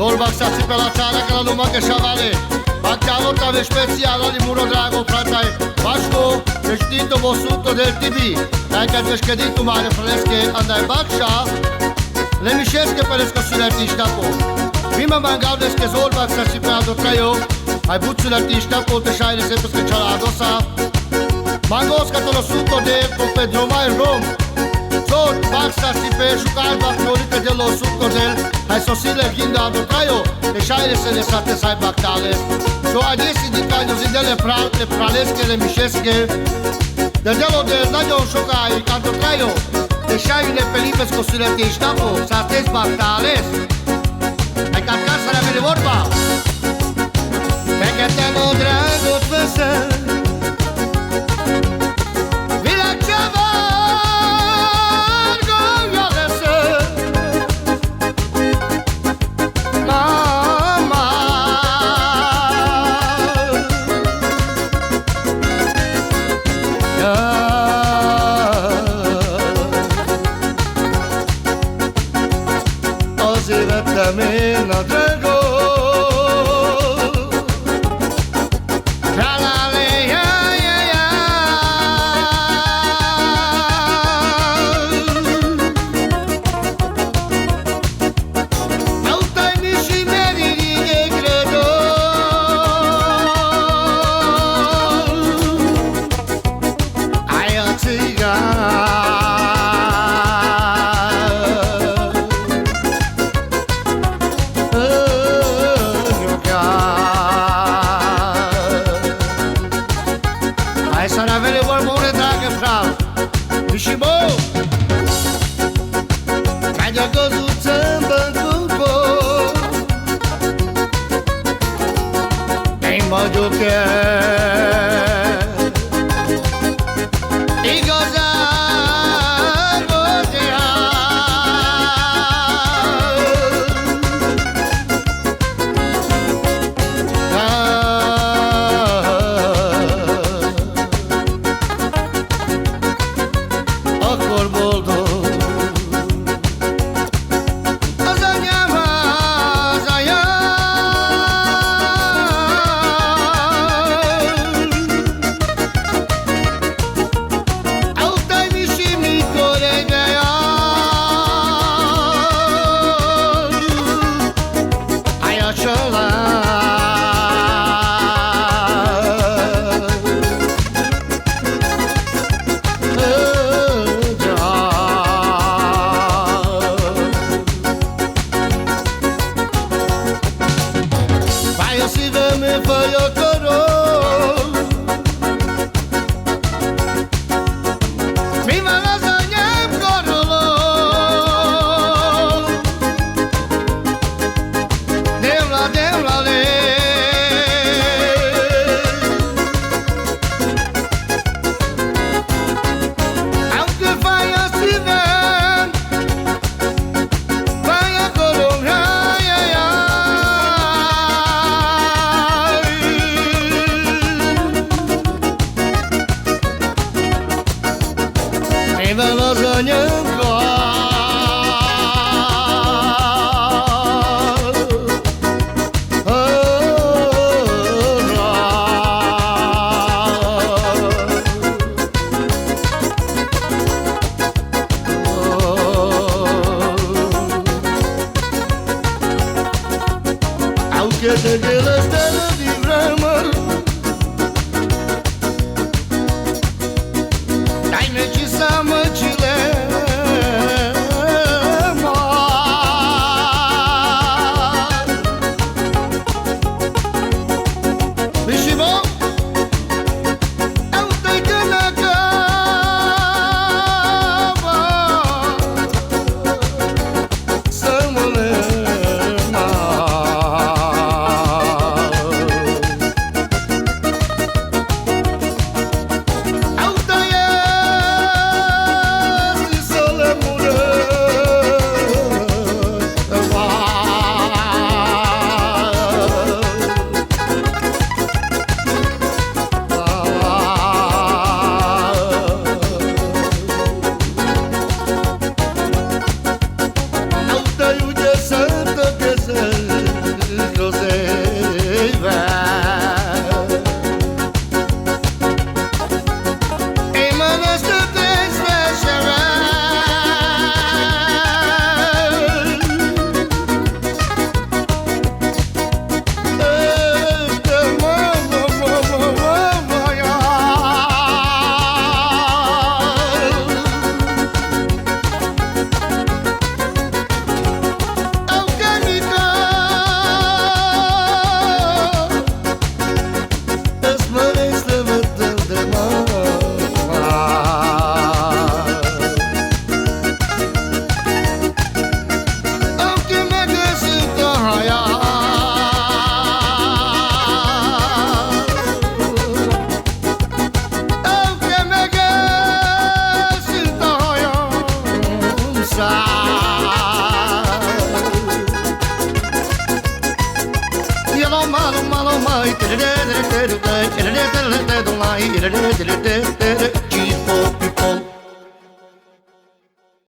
Baksați pe la țară că la numai că șavale Bactealor tave specială di muro drago fratai Vasco, deștito vossuto del TV Dai că deșcăditu mare fresche andai bacșa Le mișesche pe lescăsuleti ștapo Prima mangaudes che zol baksați pe la dotraio Ai buțuleti ștapo te șaile sempre speciala adosa Mangos că te lo suto de Pedro mai rom Tot baksați pe șucal bacteolite de lo suto del Hai sosile ginda dotraio Le șaile se le sate sai bactale So adesi di caglio si delle fralesche le mișesche De delo de daglio șocai canto traio Le șaile pelipes cosuleti ștapo Sates bactales Hai ca acasă la mele vorba Perché te lo drago tvese También a drago Tralale ya ya ya Autai mishi meri dige credo Ai a tiga Shimo Kaja gozu tsamba kubo Ei mojo ke Igoza gozea Aunque te llenes de dilemmas Dai-ne ci samă cilema Bishimo Aute gână căva Să mă lema malo mai tere tere tere tere tere tere tere tere